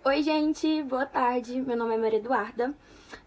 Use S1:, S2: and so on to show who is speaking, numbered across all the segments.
S1: Oi, gente, boa tarde. Meu nome é Maria Eduarda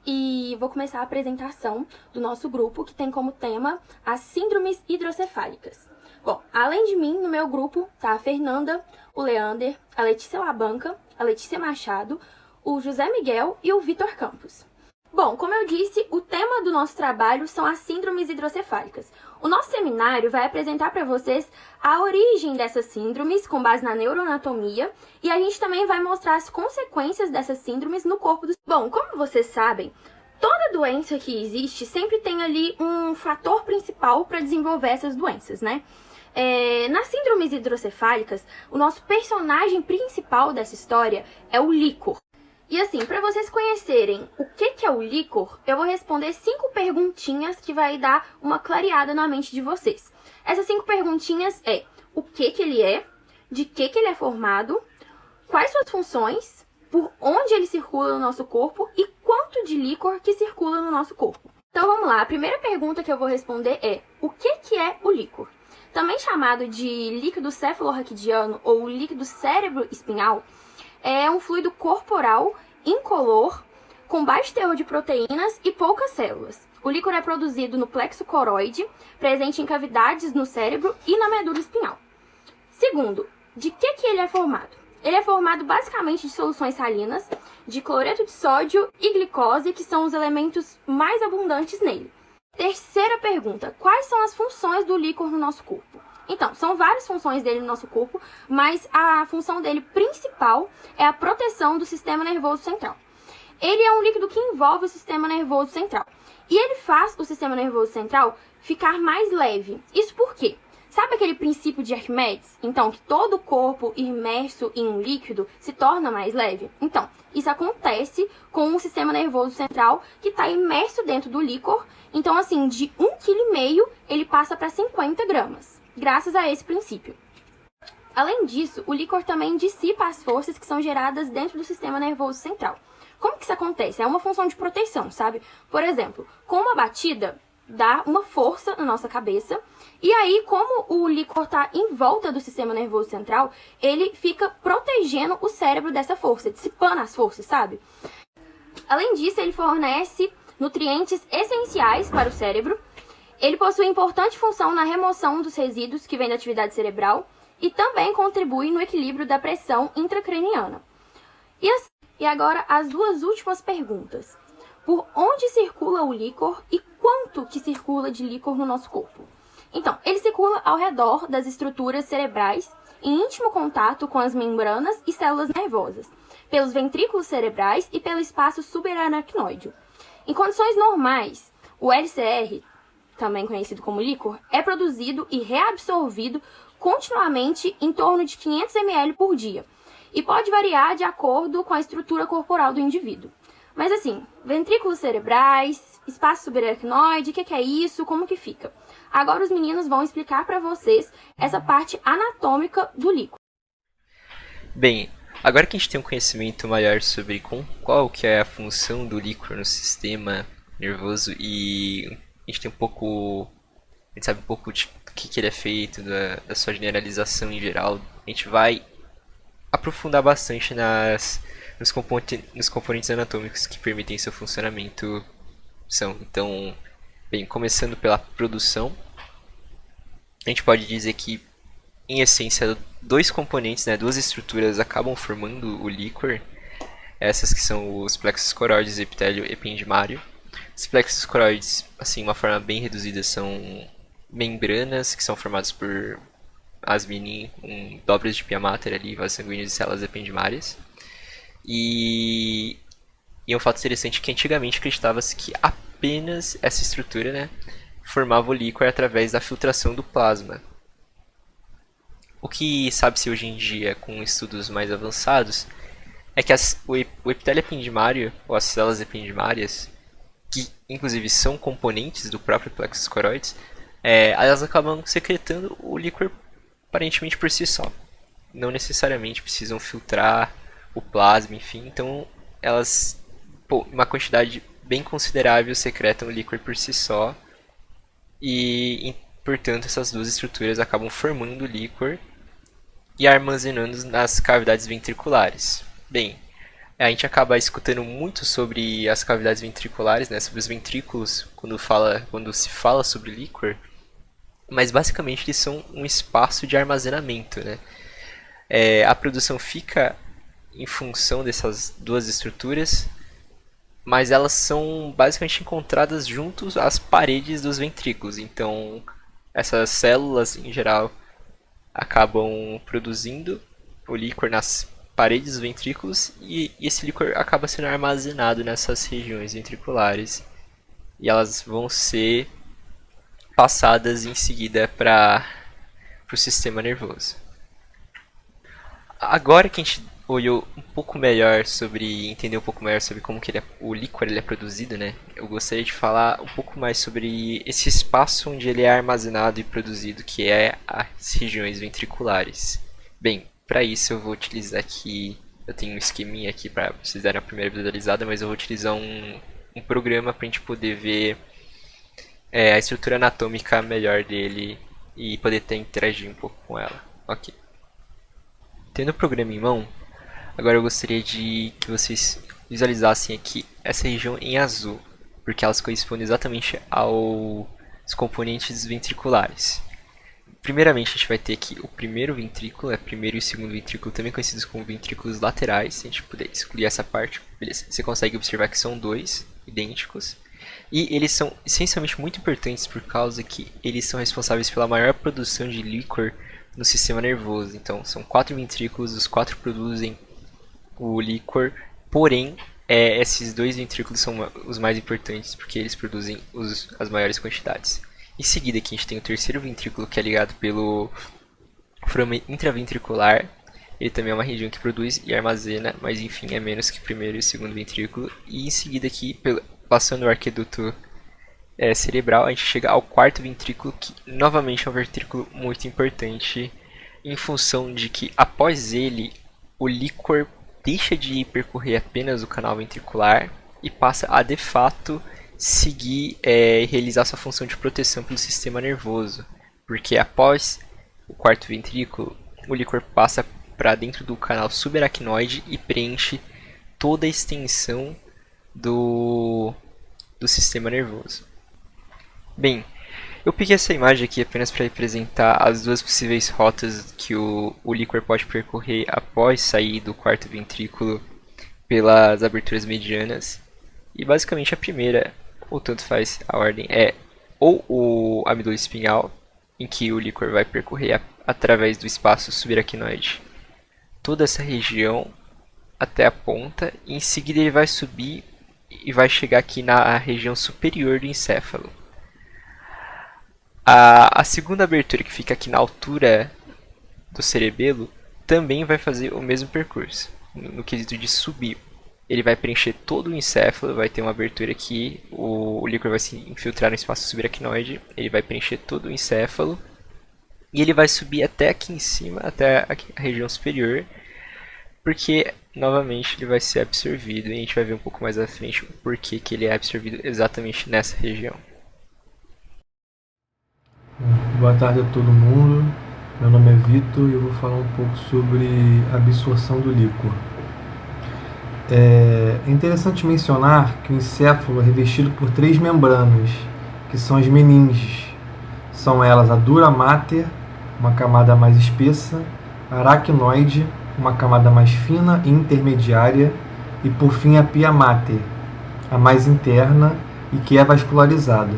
S1: e vou começar a apresentação do nosso grupo, que tem como tema as síndromes hidrocefálicas. Bom, além de mim, no meu grupo tá a Fernanda, o Leander, a Letícia Labanca, a Letícia Machado, o José Miguel e o Vitor Campos. Bom, como eu disse, o tema do nosso trabalho são as síndromes hidrocefálicas. O nosso seminário vai apresentar para vocês a origem dessas síndromes com base na neuroanatomia e a gente também vai mostrar as consequências dessas síndromes no corpo do... Bom, como vocês sabem, toda doença que existe sempre tem ali um fator principal para desenvolver essas doenças, né? Nas síndromes hidrocefálicas, o nosso personagem principal dessa história é o líquor. E assim, para vocês conhecerem o que é o líquor, eu vou responder 5 perguntinhas que vai dar uma clareada na mente de vocês. Essas 5 perguntinhas é: o que ele é, de que ele é formado, quais suas funções, por onde ele circula no nosso corpo e quanto de líquor que circula no nosso corpo. Então vamos lá, a primeira pergunta que eu vou responder é: o que é o líquor? Também chamado de líquido cefalorraquidiano ou líquido cérebro-espinhal, é um fluido corporal incolor, com baixo teor de proteínas e poucas células. O líquor é produzido no plexo coroide, presente em cavidades no cérebro e na medula espinhal. Segundo, de que ele é formado? Ele é formado basicamente de soluções salinas, de cloreto de sódio e glicose, que são os elementos mais abundantes nele. Terceira pergunta, quais são as funções do líquor no nosso corpo? Então, são várias funções dele no nosso corpo, mas a função dele principal é a proteção do sistema nervoso central. Ele é um líquido que envolve o sistema nervoso central. E ele faz o sistema nervoso central ficar mais leve. Isso por quê? Sabe aquele princípio de Arquimedes? Então, que todo o corpo imerso em um líquido se torna mais leve? Então, isso acontece com o sistema nervoso central que está imerso dentro do líquor. Então, assim, de 1,5 kg, ele passa para 50 gramas. Graças a esse princípio. Além disso, o líquor também dissipa as forças que são geradas dentro do sistema nervoso central. Como que isso acontece? É uma função de proteção, sabe? Por exemplo, com uma batida, dá uma força na nossa cabeça, e aí, como o líquor está em volta do sistema nervoso central, ele fica protegendo o cérebro dessa força, dissipando as forças, sabe? Além disso, ele fornece nutrientes essenciais para o cérebro. Ele possui importante função na remoção dos resíduos que vêm da atividade cerebral e também contribui no equilíbrio da pressão intracraniana. E agora as 2 últimas perguntas. Por onde circula o líquor e quanto que circula de líquor no nosso corpo? Então, ele circula ao redor das estruturas cerebrais, em íntimo contato com as membranas e células nervosas, pelos ventrículos cerebrais e pelo espaço subaracnoide. Em condições normais, o LCR, também conhecido como líquor, é produzido e reabsorvido continuamente em torno de 500 ml por dia e pode variar de acordo com a estrutura corporal do indivíduo. Mas assim, ventrículos cerebrais, espaço subaracnoide, o que é isso, como que fica? Agora os meninos vão explicar para vocês essa parte anatômica do líquor.
S2: Bem, agora que a gente tem um conhecimento maior sobre qual que é a função do líquor no sistema nervoso e a gente tem a gente sabe um pouco de que ele é feito, da sua generalização em geral, a gente vai aprofundar bastante nos componentes anatômicos que permitem seu funcionamento. Então, bem, começando pela produção, a gente pode dizer que, em essência, 2 componentes, 2 estruturas acabam formando o líquor. Essas que são os plexos coroides e epitélio ependimário. Os plexos coroides, assim, uma forma bem reduzida, são membranas que são formadas por as dobras de pia mater ali, vasos sanguíneos e células ependimárias. E um fato interessante é que antigamente acreditava-se que apenas essa estrutura, formava o líquor através da filtração do plasma. O que sabe-se hoje em dia, com estudos mais avançados, é que o epitélio ependimário, ou as células ependimárias, que inclusive são componentes do próprio plexus coroides, elas acabam secretando o líquor aparentemente por si só. Não necessariamente precisam filtrar o plasma, enfim. Então, elas, uma quantidade bem considerável, secretam o líquor por si só. E, portanto, essas 2 estruturas acabam formando o líquor e armazenando nas cavidades ventriculares. Bem, a gente acaba escutando muito sobre as cavidades ventriculares, né, sobre os ventrículos, quando se fala sobre líquor, mas basicamente eles são um espaço de armazenamento, né? A produção fica em função dessas duas estruturas, mas elas são basicamente encontradas juntos às paredes dos ventrículos. Então, essas células, em geral, acabam produzindo o líquor nas paredes dos ventrículos e esse líquor acaba sendo armazenado nessas regiões ventriculares e elas vão ser passadas em seguida para o sistema nervoso. Agora que a gente olhou um pouco melhor entender um pouco melhor sobre como que o líquor é produzido, né? Eu gostaria de falar um pouco mais sobre esse espaço onde ele é armazenado e produzido, que é as regiões ventriculares. Bem, para isso eu vou utilizar aqui, eu tenho um esqueminha aqui para vocês darem a primeira visualizada, mas eu vou utilizar um programa para a gente poder ver a estrutura anatômica melhor dele e poder interagir um pouco com ela. Ok. Tendo o programa em mão, agora eu gostaria de que vocês visualizassem aqui essa região em azul, porque elas correspondem exatamente aos componentes ventriculares. Primeiramente, a gente vai ter aqui o primeiro ventrículo, primeiro e o segundo ventrículo, também conhecidos como ventrículos laterais. Se a gente puder excluir essa parte, beleza. Você consegue observar que são dois idênticos. E eles são essencialmente muito importantes por causa que eles são responsáveis pela maior produção de líquor no sistema nervoso. Então, são 4 ventrículos, os 4 produzem o líquor, porém, esses 2 ventrículos são os mais importantes porque eles produzem as maiores quantidades. Em seguida, aqui a gente tem o terceiro ventrículo, que é ligado pelo forame intraventricular. Ele também é uma região que produz e armazena, mas enfim, é menos que o primeiro e o segundo ventrículo. E em seguida aqui, passando o arqueduto cerebral, a gente chega ao quarto ventrículo, que novamente é um ventrículo muito importante, em função de que após ele, o líquor deixa de percorrer apenas o canal ventricular e passa a de fato seguir e realizar sua função de proteção pelo sistema nervoso, porque após o quarto ventrículo, o líquor passa para dentro do canal subaracnoide e preenche toda a extensão do sistema nervoso. Bem, eu peguei essa imagem aqui apenas para representar as duas possíveis rotas que o líquor pode percorrer após sair do quarto ventrículo pelas aberturas medianas. E basicamente a primeira, ou tanto faz a ordem, é ou a medula espinhal, em que o líquor vai percorrer através do espaço subaracnoide toda essa região até a ponta, e em seguida ele vai subir e vai chegar aqui na região superior do encéfalo. A segunda abertura, que fica aqui na altura do cerebelo, também vai fazer o mesmo percurso. No quesito de subir, ele vai preencher todo o encéfalo, vai ter uma abertura aqui, o líquor vai se infiltrar no espaço subaracnoide, ele vai preencher todo o encéfalo, e ele vai subir até aqui em cima, até a região superior, porque novamente ele vai ser absorvido, e a gente vai ver um pouco mais à frente o porquê que ele é absorvido exatamente nessa região.
S3: Boa tarde a todo mundo, meu nome é Vitor e eu vou falar um pouco sobre a absorção do líquor. É interessante mencionar que o encéfalo é revestido por 3 membranas, que são as meninges. São elas a dura mater, uma camada mais espessa, a aracnoide, uma camada mais fina e intermediária, e por fim a pia mater, a mais interna e que é vascularizada.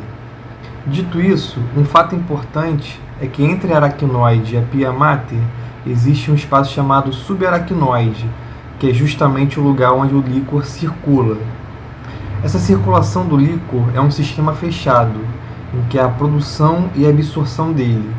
S3: Dito isso, um fato importante é que entre a aracnoide e a pia mater existe um espaço chamado subaracnoide, que é justamente o lugar onde o líquor circula. Essa circulação do líquor é um sistema fechado, em que há a produção e a absorção dele.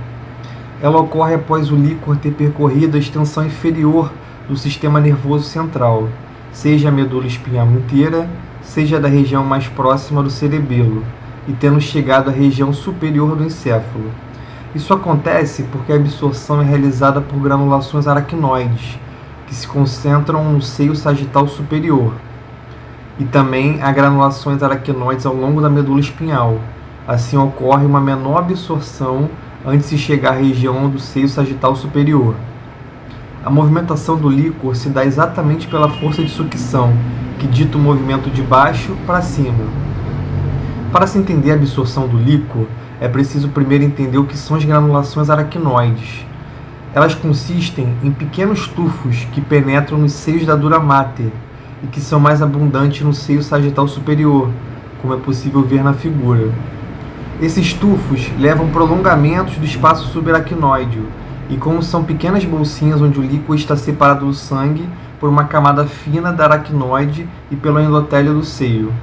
S3: Ela ocorre após o líquor ter percorrido a extensão inferior do sistema nervoso central, seja a medula espinhal inteira, seja da região mais próxima do cerebelo, e tendo chegado à região superior do encéfalo. Isso acontece porque a absorção é realizada por granulações aracnoides, que se concentram no seio sagital superior. E também há granulações aracnoides ao longo da medula espinhal. Assim ocorre uma menor absorção antes de chegar à região do seio sagital superior. A movimentação do líquor se dá exatamente pela força de sucção, que dita o movimento de baixo para cima. Para se entender a absorção do líquor, é preciso primeiro entender o que são as granulações aracnoides. Elas consistem em pequenos tufos que penetram nos seios da dura mater e que são mais abundantes no seio sagital superior, como é possível ver na figura. Esses tufos levam prolongamentos do espaço subaracnoide e, como são pequenas bolsinhas onde o líquor está separado do sangue por uma camada fina da aracnoide e pelo endotélio do seio.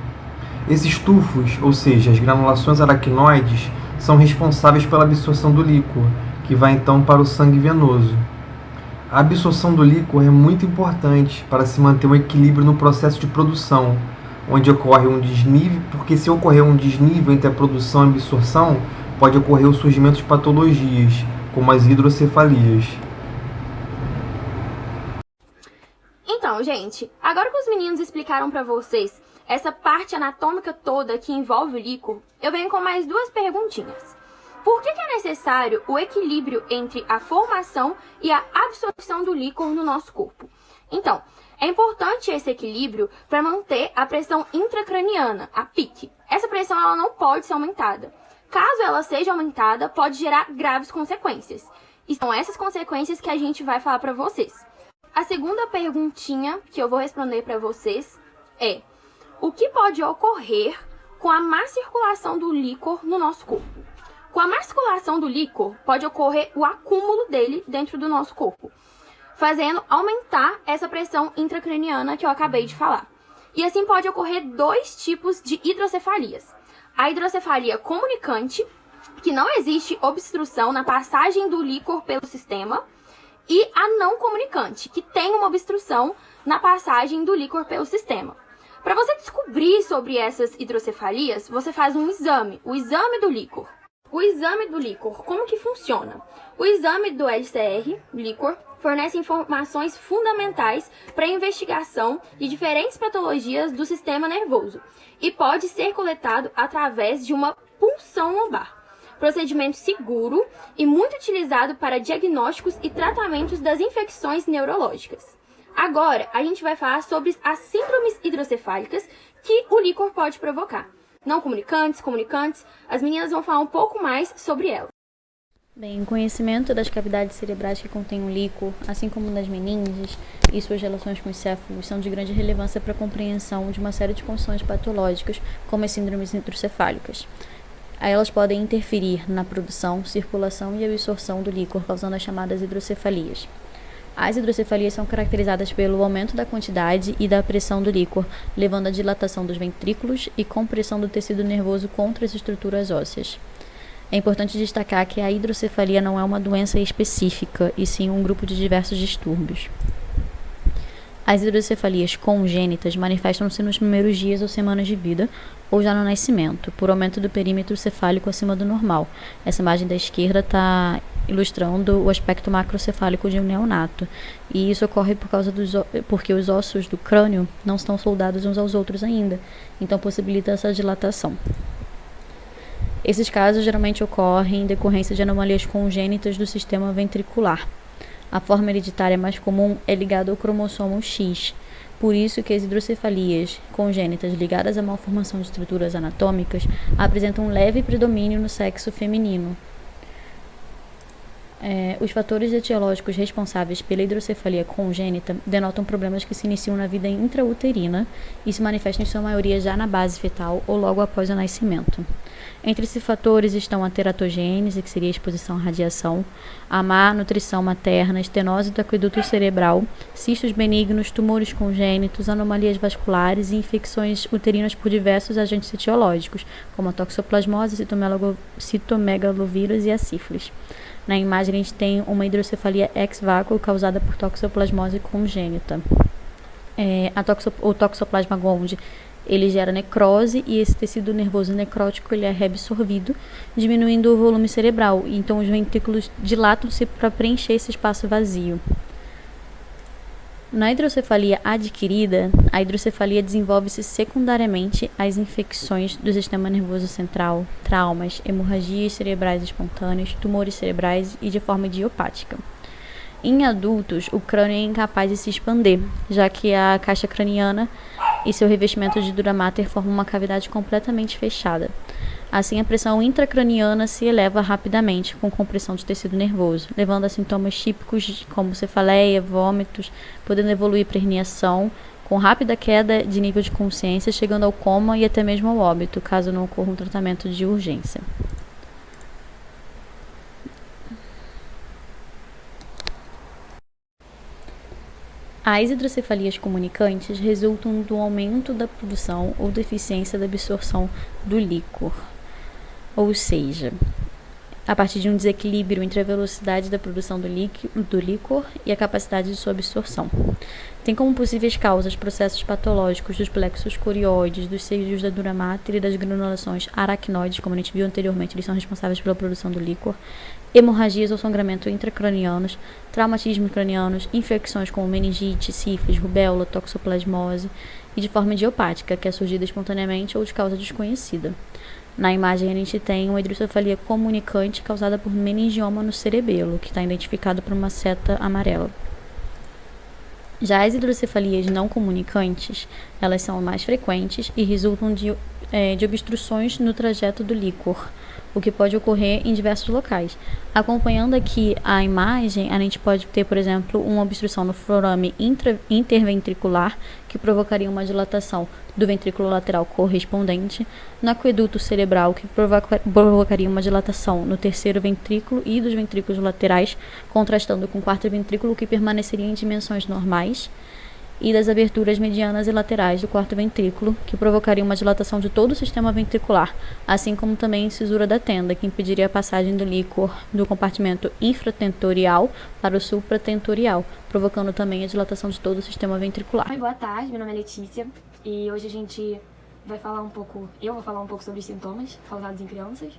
S3: Esses tufos, ou seja, as granulações aracnoides, são responsáveis pela absorção do líquor, que vai então para o sangue venoso. A absorção do líquor é muito importante para se manter um equilíbrio no processo de produção, onde ocorre um desnível, porque se ocorrer um desnível entre a produção e a absorção, pode ocorrer o surgimento de patologias, como as hidrocefalias.
S1: Então, gente, agora que os meninos explicaram para vocês essa parte anatômica toda que envolve o líquor, eu venho com mais duas perguntinhas. Por que é necessário o equilíbrio entre a formação e a absorção do líquor no nosso corpo? Então, é importante esse equilíbrio para manter a pressão intracraniana, a PIC. Essa pressão ela não pode ser aumentada. Caso ela seja aumentada, pode gerar graves consequências. E são essas consequências que a gente vai falar para vocês. A segunda perguntinha que eu vou responder para vocês é: o que pode ocorrer com a má circulação do líquor no nosso corpo? Com a má circulação do líquor, pode ocorrer o acúmulo dele dentro do nosso corpo, fazendo aumentar essa pressão intracraniana que eu acabei de falar. E assim pode ocorrer dois tipos de hidrocefalias. A hidrocefalia comunicante, que não existe obstrução na passagem do líquor pelo sistema, e a não comunicante, que tem uma obstrução na passagem do líquor pelo sistema. Para você descobrir sobre essas hidrocefalias, você faz um exame, o exame do líquor. O exame do líquor, como que funciona? O exame do LCR, líquor, fornece informações fundamentais para a investigação de diferentes patologias do sistema nervoso e pode ser coletado através de uma punção lombar. Procedimento seguro e muito utilizado para diagnósticos e tratamentos das infecções neurológicas. Agora, a gente vai falar sobre as síndromes hidrocefálicas que o líquor pode provocar. Não comunicantes, comunicantes, as meninas vão falar um pouco mais sobre elas.
S4: Bem, o conhecimento das cavidades cerebrais que contêm o líquor, assim como das meninges e suas relações com os céfalos, são de grande relevância para a compreensão de uma série de condições patológicas, como as síndromes hidrocefálicas. Elas podem interferir na produção, circulação e absorção do líquor, causando as chamadas hidrocefalias. As hidrocefalias são caracterizadas pelo aumento da quantidade e da pressão do líquor, levando à dilatação dos ventrículos e compressão do tecido nervoso contra as estruturas ósseas. É importante destacar que a hidrocefalia não é uma doença específica, e sim um grupo de diversos distúrbios. As hidrocefalias congênitas manifestam-se nos primeiros dias ou semanas de vida, ou já no nascimento, por aumento do perímetro cefálico acima do normal. Essa imagem da esquerda está ilustrando o aspecto macrocefálico de um neonato, e isso ocorre porque os ossos do crânio não estão soldados uns aos outros ainda, então possibilita essa dilatação. Esses casos geralmente ocorrem em decorrência de anomalias congênitas do sistema ventricular. A forma hereditária mais comum é ligada ao cromossomo X, por isso que as hidrocefalias congênitas ligadas à malformação de estruturas anatômicas apresentam um leve predomínio no sexo feminino. Os fatores etiológicos responsáveis pela hidrocefalia congênita denotam problemas que se iniciam na vida intrauterina e se manifestam em sua maioria já na base fetal ou logo após o nascimento. Entre esses fatores estão a teratogênese, que seria a exposição à radiação, a má nutrição materna, estenose do aqueduto cerebral, cistos benignos, tumores congênitos, anomalias vasculares e infecções uterinas por diversos agentes etiológicos, como a toxoplasmose, citomegalovírus e a sífilis. Na imagem, a gente tem uma hidrocefalia ex vácuo causada por toxoplasmose congênita. O toxoplasma gondii, ele gera necrose e esse tecido nervoso necrótico ele é reabsorvido, diminuindo o volume cerebral. Então, os ventrículos dilatam-se para preencher esse espaço vazio. Na hidrocefalia adquirida, a hidrocefalia desenvolve-se secundariamente às infecções do sistema nervoso central, traumas, hemorragias cerebrais espontâneas, tumores cerebrais e de forma idiopática. Em adultos, o crânio é incapaz de se expandir, já que a caixa craniana e seu revestimento de dura mater formam uma cavidade completamente fechada. Assim, a pressão intracraniana se eleva rapidamente, com compressão de tecido nervoso, levando a sintomas típicos como cefaleia, vômitos, podendo evoluir para herniação, com rápida queda de nível de consciência, chegando ao coma e até mesmo ao óbito, caso não ocorra um tratamento de urgência. As hidrocefalias comunicantes resultam do aumento da produção ou deficiência da absorção do líquor, ou seja, a partir de um desequilíbrio entre a velocidade da produção do líquor e a capacidade de sua absorção. Tem como possíveis causas processos patológicos dos plexos corioides, dos seios da dura mater e das granulações aracnoides, como a gente viu anteriormente, eles são responsáveis pela produção do líquor, hemorragias ou sangramento intracranianos, traumatismos cranianos, infecções como meningite, sífilis, rubéola, toxoplasmose e de forma idiopática, que é surgida espontaneamente ou de causa desconhecida. Na imagem a gente tem uma hidrocefalia comunicante causada por meningioma no cerebelo, que está identificado por uma seta amarela. Já as hidrocefalias não comunicantes, elas são mais frequentes e resultam de obstruções no trajeto do líquor, o que pode ocorrer em diversos locais. Acompanhando aqui a imagem, a gente pode ter, por exemplo, uma obstrução no forame interventricular, que provocaria uma dilatação do ventrículo lateral correspondente, no aqueduto cerebral, que provocaria uma dilatação no terceiro ventrículo e dos ventrículos laterais, contrastando com o quarto ventrículo, que permaneceria em dimensões normais, e das aberturas medianas e laterais do quarto ventrículo, que provocaria uma dilatação de todo o sistema ventricular, assim como também a incisura da tenda, que impediria a passagem do líquor do compartimento infratentorial para o supratentorial, provocando também a dilatação de todo o sistema ventricular.
S1: Oi, boa tarde, meu nome é Letícia e hoje eu vou falar um pouco sobre os sintomas causados em crianças.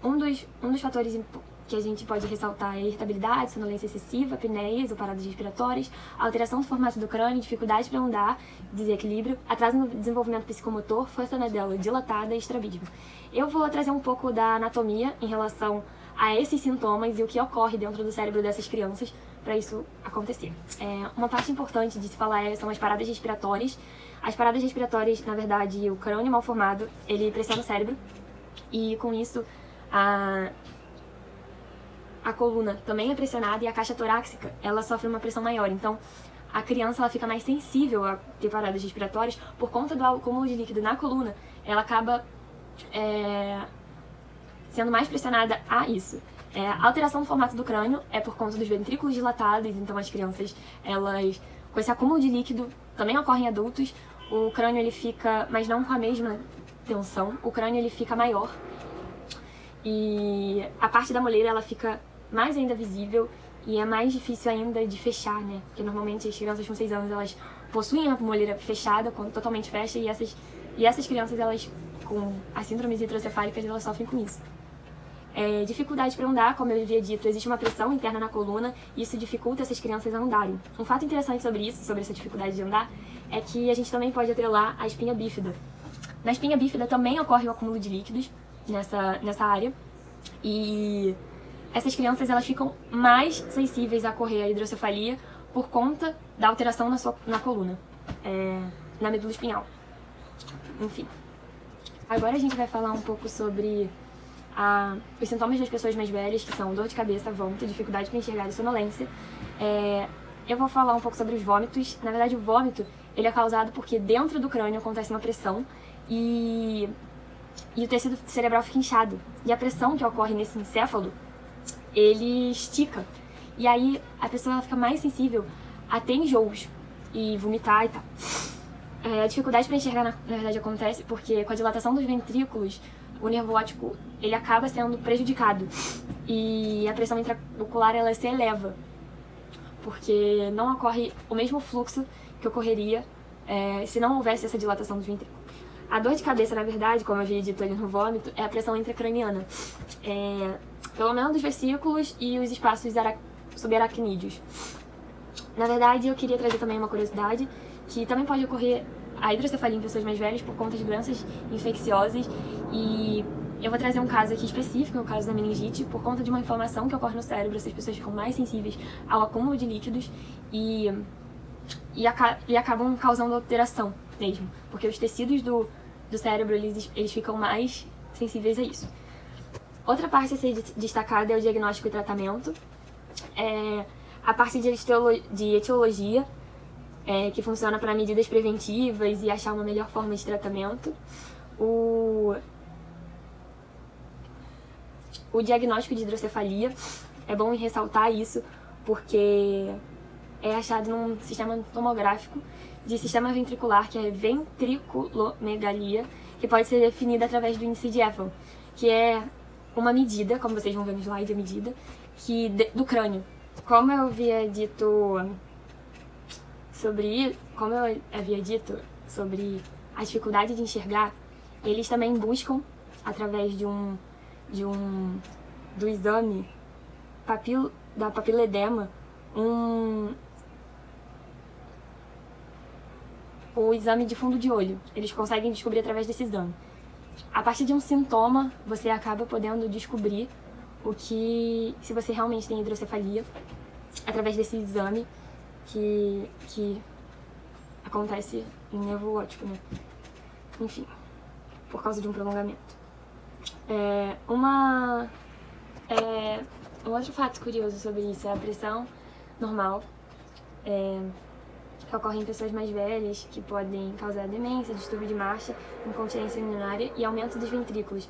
S1: Um dos fatores que a gente pode ressaltar é a irritabilidade, sonolência excessiva, apneias ou paradas respiratórias, alteração do formato do crânio, dificuldade para andar, desequilíbrio, atraso no desenvolvimento psicomotor, força nadela dilatada e estrabismo. Eu vou trazer um pouco da anatomia em relação a esses sintomas e o que ocorre dentro do cérebro dessas crianças para isso acontecer. Uma parte importante de se falar são as paradas respiratórias. As paradas respiratórias, na verdade, o crânio mal formado, ele pressiona o cérebro e com isso a coluna também é pressionada e a caixa torácica, ela sofre uma pressão maior. Então, a criança ela fica mais sensível a ter paradas respiratórias por conta do acúmulo de líquido na coluna. Ela acaba sendo mais pressionada a isso. A alteração do formato do crânio é por conta dos ventrículos dilatados, então as crianças, elas, com esse acúmulo de líquido, também ocorre em adultos. O crânio ele fica, mas não com a mesma tensão, o crânio ele fica maior e a parte da moleira ela fica mais ainda visível e é mais difícil ainda de fechar, né? Porque normalmente as crianças com 6 anos elas possuem a moleira fechada, quando totalmente fecha, e essas crianças, elas com as síndromes hidrocefálicas, elas sofrem com isso. Dificuldade para andar, como eu havia dito, existe uma pressão interna na coluna e isso dificulta essas crianças a andarem. Um fato interessante sobre essa dificuldade de andar, é que a gente também pode atrelar a espinha bífida. Na espinha bífida também ocorre o acúmulo de líquidos nessa área e essas crianças elas ficam mais sensíveis a ocorrer a hidrocefalia por conta da alteração na coluna, na medula espinhal. Enfim. Agora a gente vai falar um pouco sobre os sintomas das pessoas mais velhas, que são dor de cabeça, vômito, dificuldade para enxergar e sonolência. Eu vou falar um pouco sobre os vômitos. Na verdade, o vômito ele é causado porque dentro do crânio acontece uma pressão e o tecido cerebral fica inchado. E a pressão que ocorre nesse encéfalo, ele estica. E aí a pessoa ela fica mais sensível a ter enjoos e vomitar e tal. A dificuldade para enxergar, na verdade, acontece porque com a dilatação dos ventrículos, o nervo óptico ele acaba sendo prejudicado e a pressão intraocular ela se eleva, porque não ocorre o mesmo fluxo que ocorreria se não houvesse essa dilatação dos ventrículos. A dor de cabeça, na verdade, como eu havia dito ali no vômito, é a pressão intracraniana, pelo menos dos vesículos e os espaços subaracnídeos. Na verdade, eu queria trazer também uma curiosidade, que também pode ocorrer a hidrocefalia em pessoas mais velhas por conta de doenças infecciosas e Eu vou trazer um caso aqui específico, o caso da meningite, por conta de uma inflamação que ocorre no cérebro. Essas pessoas ficam mais sensíveis ao acúmulo de líquidos e acabam causando alteração mesmo, porque os tecidos do cérebro, eles ficam mais sensíveis a isso. Outra parte a ser destacada é o diagnóstico e tratamento. A parte de etiologia, que funciona para medidas preventivas e achar uma melhor forma de tratamento. O diagnóstico de hidrocefalia, é bom ressaltar isso, porque é achado num sistema tomográfico de sistema ventricular, que é ventriculomegalia, que pode ser definida através do índice de Eiffel, que é uma medida, como vocês vão ver no slide, a medida do crânio. Como eu havia dito sobre a dificuldade de enxergar, eles também buscam, através do exame da papiledema, o exame de fundo de olho. Eles conseguem descobrir através desse exame. A partir de um sintoma, você acaba podendo descobrir se você realmente tem hidrocefalia, através desse exame que acontece em nervo óptico, né? Enfim, por causa de um prolongamento. Um outro fato curioso sobre isso é a pressão normal, que ocorre em pessoas mais velhas, que podem causar demência, distúrbio de marcha, incontinência urinária e aumento dos ventrículos.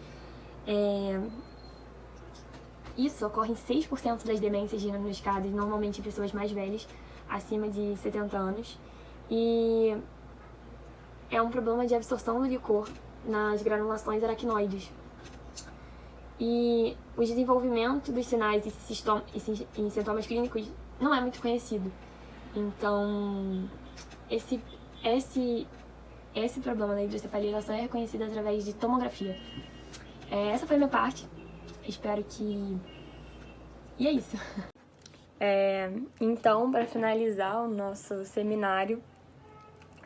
S1: Isso ocorre em 6% das demências diagnosticadas, normalmente em pessoas mais velhas, acima de 70 anos. E é um problema de absorção do licor nas granulações aracnoides. E o desenvolvimento dos sinais e sintomas clínicos não é muito conhecido. Então, esse problema da hidrocefalia só é reconhecido através de tomografia. Essa foi a minha parte. Espero que... E é isso. Então, para finalizar o nosso seminário,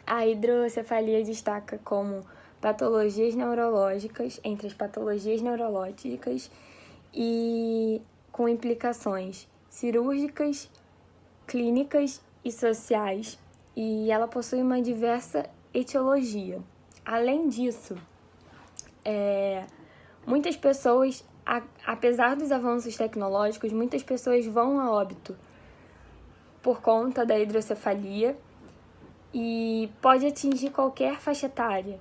S1: a hidrocefalia destaca como patologias neurológicas, entre as patologias neurológicas e com implicações cirúrgicas, clínicas e sociais, e ela possui uma diversa etiologia. Além disso, muitas pessoas, apesar dos avanços tecnológicos, muitas pessoas vão a óbito por conta da hidrocefalia e pode atingir qualquer faixa etária,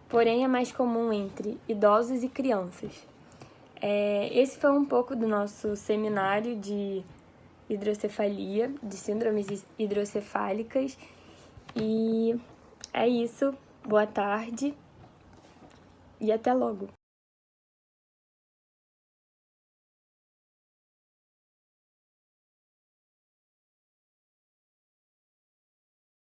S1: porém é mais comum entre idosos e crianças. Esse foi um pouco do nosso seminário de hidrocefalia, de síndromes hidrocefálicas, e é isso. Boa tarde e até logo!